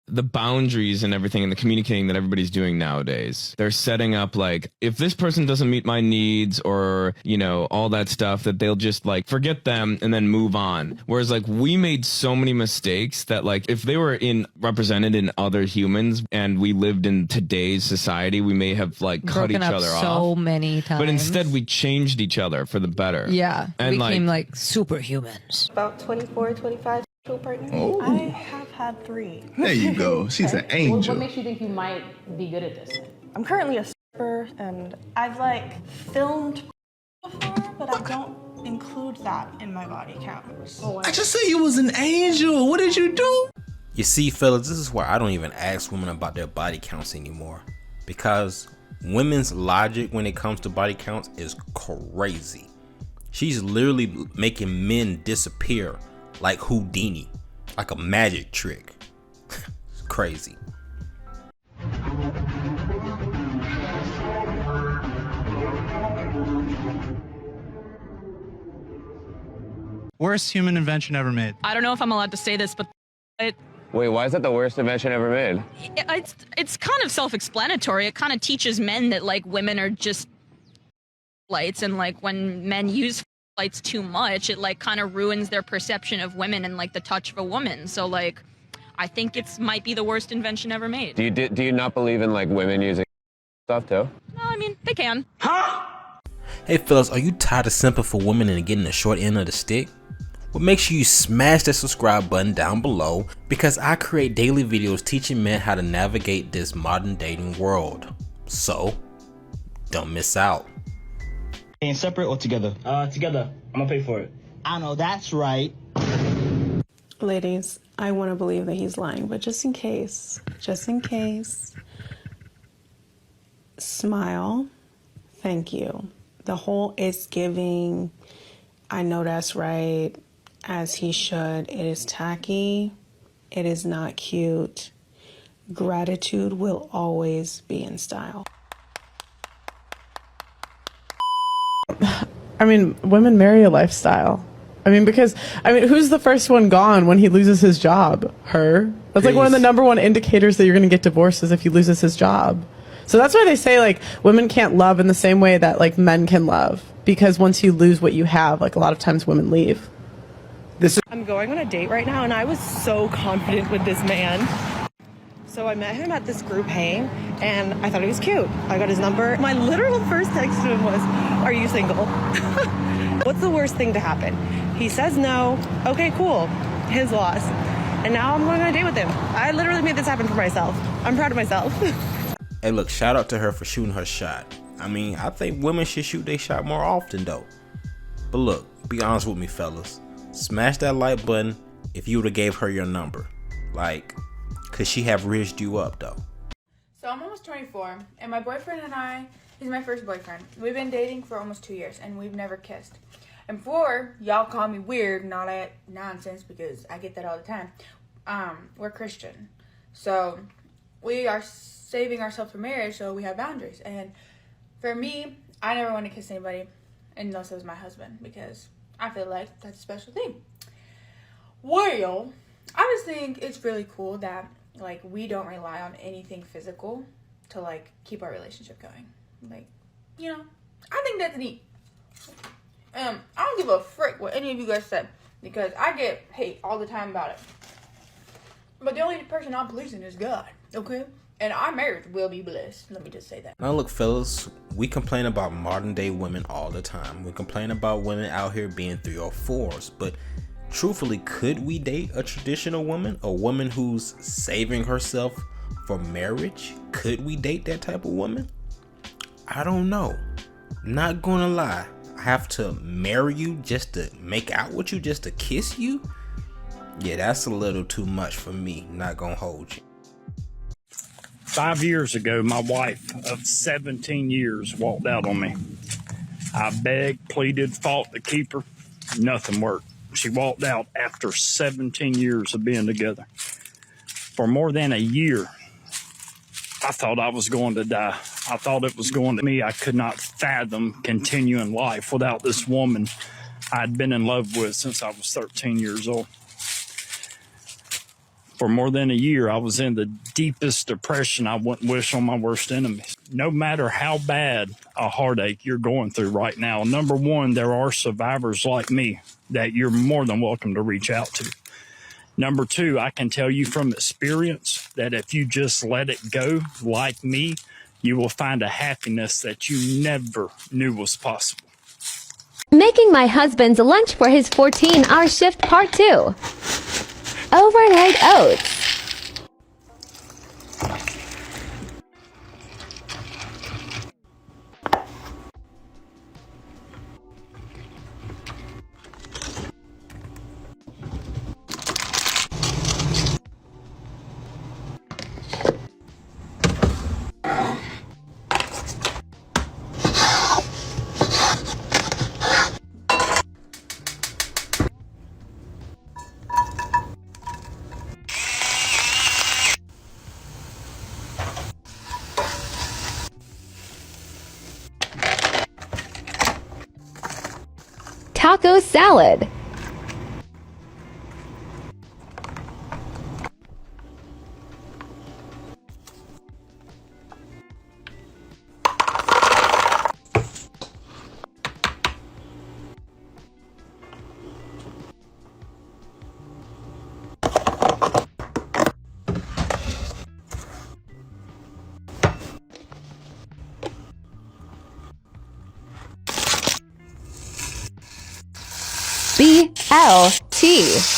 the boundaries and everything and the communicating that everybody's doing nowadays. They're setting up like, if this person doesn't meet my needs or, you know, all that stuff, that they'll just like forget them and then move on. Whereas like we made so many mistakes that like if they were represented in other humans and we lived in today's society, we may have like cut each other off so many times. But instead we changed each other for the better. Yeah. And we became like superhumans. About 24, 25 partners. Oh. I have had 3. There you go. She's an angel. What makes you think you might be good at this? I'm currently a stripper, and I've like filmed before, but I don't include that in my body count. I just said you was an angel. What did you do? You see, fellas, this is why I don't even ask women about their body counts anymore. Because women's logic when it comes to body counts is crazy. She's literally making men disappear like Houdini, like a magic trick. It's crazy. Worst human invention ever made. I don't know if I'm allowed to say this, but Wait, why is that the worst invention ever made? it's kind of self-explanatory. It kind of teaches men that like women are just lights, and like when men use lights too much, it like kind of ruins their perception of women and like the touch of a woman. So like I think it's might be the worst invention ever made. Do you not believe in like women using stuff too? No, I mean they can. Hey fellas, are you tired of simping for women and getting the short end of the stick? Well, make sure you smash that subscribe button down below, because I create daily videos teaching men how to navigate this modern dating world. So don't miss out. Paying separate or together? Together. I'm gonna pay for it. I know that's right. Ladies, I want to believe that he's lying, but just in case, smile. Thank you. The whole "it's giving, I know that's right, as he should," it is tacky. It is not cute. Gratitude will always be in style. I mean, women marry a lifestyle. I mean, because, who's the first one gone when he loses his job? Her. That's like one of the #1 indicators that you're going to get divorced is if he loses his job. So that's why they say, like, women can't love in the same way that, like, men can love. Because once you lose what you have, like, a lot of times women leave. I'm going on a date right now, and I was so confident with this man. So I met him at this group hang, and I thought he was cute. I got his number. My literal first text to him was, "Are you single?" What's the worst thing to happen? He says no. Okay, cool. His loss. And now I'm going on a date with him. I literally made this happen for myself. I'm proud of myself. Hey look, shout out to her for shooting her shot. I mean, I think women should shoot their shot more often though. But look, be honest with me fellas. Smash that like button if you would've gave her your number. Like, could she have rizzed you up though? So I'm almost 24, and my boyfriend and I, he's my first boyfriend. We've been dating for almost 2 years, and we've never kissed. And before, y'all call me weird and all that nonsense, because I get that all the time. We're Christian. So we are saving ourselves for marriage, so we have boundaries. And for me, I never want to kiss anybody unless it was my husband, because I feel like that's a special thing. Well, I just think it's really cool that, like, we don't rely on anything physical to, like, keep our relationship going. Like, you know, I think that's neat. I don't give a frick what any of you guys said, because I get hate all the time about it. But the only person I'm pleasing is God, okay? And our marriage will be blessed. Let me just say that. Now look fellas, we complain about modern day women all the time. We complain about women out here being 3 or 4s, but truthfully, could we date a traditional woman? A woman who's saving herself for marriage? Could we date that type of woman? I don't know. Not gonna lie. I have to marry you just to make out with you, just to kiss you? Yeah, that's a little too much for me. Not gonna hold you. 5 years ago, my wife of 17 years walked out on me. I begged, pleaded, fought to keep her. Nothing worked. She walked out after 17 years of being together. For more than a year, I thought I was going to die. I thought it was going to me. I could not fathom continuing life without this woman I'd been in love with since I was 13 years old. For more than a year, I was in the deepest depression I wouldn't wish on my worst enemies. No matter how bad a heartache you're going through right now, number one, there are survivors like me that you're more than welcome to reach out to. Number two, I can tell you from experience that if you just let it go like me, you will find a happiness that you never knew was possible. Making my husband's lunch for his 14-hour shift part 2. Overnight oats. Taco salad. BLT.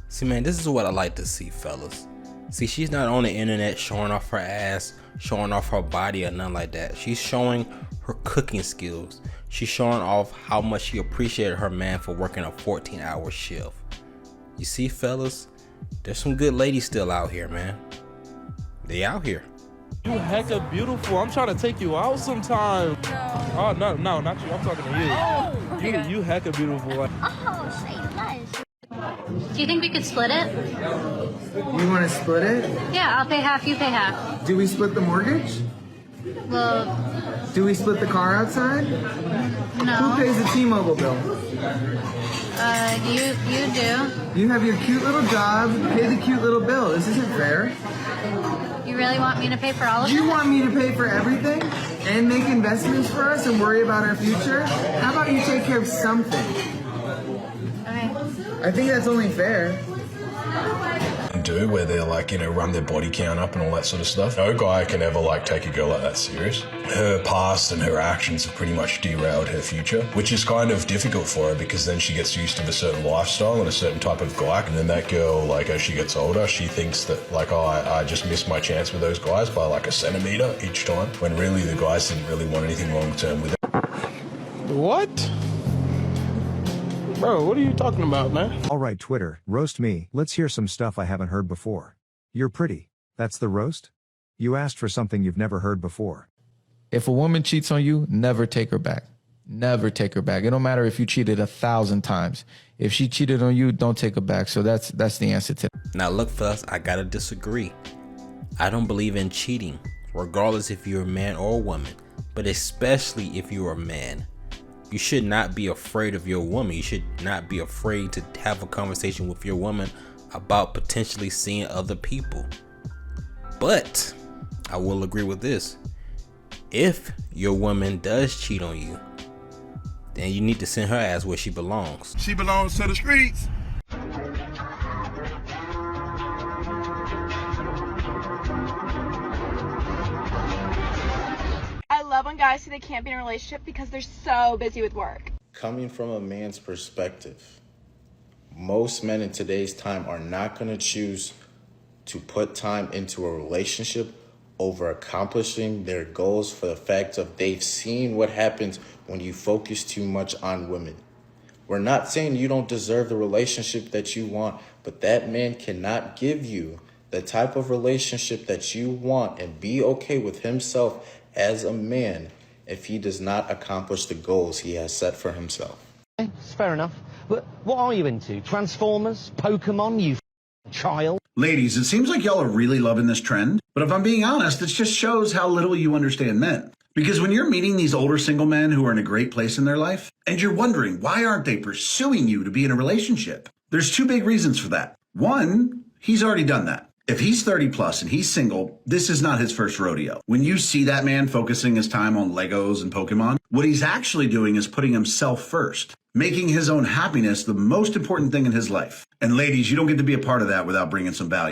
See, man, this is what I like to see, fellas. See, she's not on the internet showing off her ass, showing off her body or nothing like that. She's showing her cooking skills. She's showing off how much she appreciated her man for working a 14-hour shift. You see, fellas, there's some good ladies still out here, man. They out here. You hecka beautiful. I'm trying to take you out sometime. Oh, no, not you. I'm talking to you. You hecka beautiful. Oh, say nice. Do you think we could split it? You want to split it? Yeah, I'll pay half, you pay half. Do we split the mortgage? Well, do we split the car outside? No. Who pays the T-Mobile bill? You do. You have your cute little job, pay the cute little bill. This isn't fair. You really want me to pay for all of it? You want me to pay for everything and make investments for us and worry about our future? How about you take care of something? Okay. I think that's only fair. Do where they're like, you know, run their body count up and all that sort of stuff. No guy can ever like take a girl like that serious. Her past and her actions have pretty much derailed her future, which is kind of difficult for her because then she gets used to a certain lifestyle and a certain type of guy. And then that girl, like as she gets older, she thinks that like, oh, I just missed my chance with those guys by like a centimeter each time, when really the guys didn't really want anything long term with it. What? Bro, what are you talking about, man? All right, Twitter, roast me. Let's hear some stuff I haven't heard before. You're pretty. That's the roast? You asked for something you've never heard before. If a woman cheats on you, never take her back. Never take her back. It don't matter if you cheated 1,000 times. If she cheated on you, don't take her back. So that's the answer to that. Now look, fellas, I gotta disagree. I don't believe in cheating, regardless if you're a man or a woman, but especially if you're a man. You should not be afraid of your woman. You should not be afraid to have a conversation with your woman about potentially seeing other people. But I will agree with this. If your woman does cheat on you, then you need to send her ass where she belongs. She belongs to the streets. I love when guys say they can't be in a relationship because they're so busy with work. Coming from a man's perspective, most men in today's time are not going to choose to put time into a relationship over accomplishing their goals for the fact of they've seen what happens when you focus too much on women. We're not saying you don't deserve the relationship that you want, but that man cannot give you the type of relationship that you want and be okay with himself as a man if he does not accomplish the goals he has set for himself. It's fair enough. But what are you into? Transformers? Pokemon? You child? Ladies, it seems like y'all are really loving this trend, but if I'm being honest, it just shows how little you understand men. Because when you're meeting these older single men who are in a great place in their life, and you're wondering why aren't they pursuing you to be in a relationship, there's two big reasons for that. One, he's already done that. If he's 30 plus and he's single, this is not his first rodeo. When you see that man focusing his time on Legos and Pokemon, what he's actually doing is putting himself first, making his own happiness the most important thing in his life. And ladies, you don't get to be a part of that without bringing some value.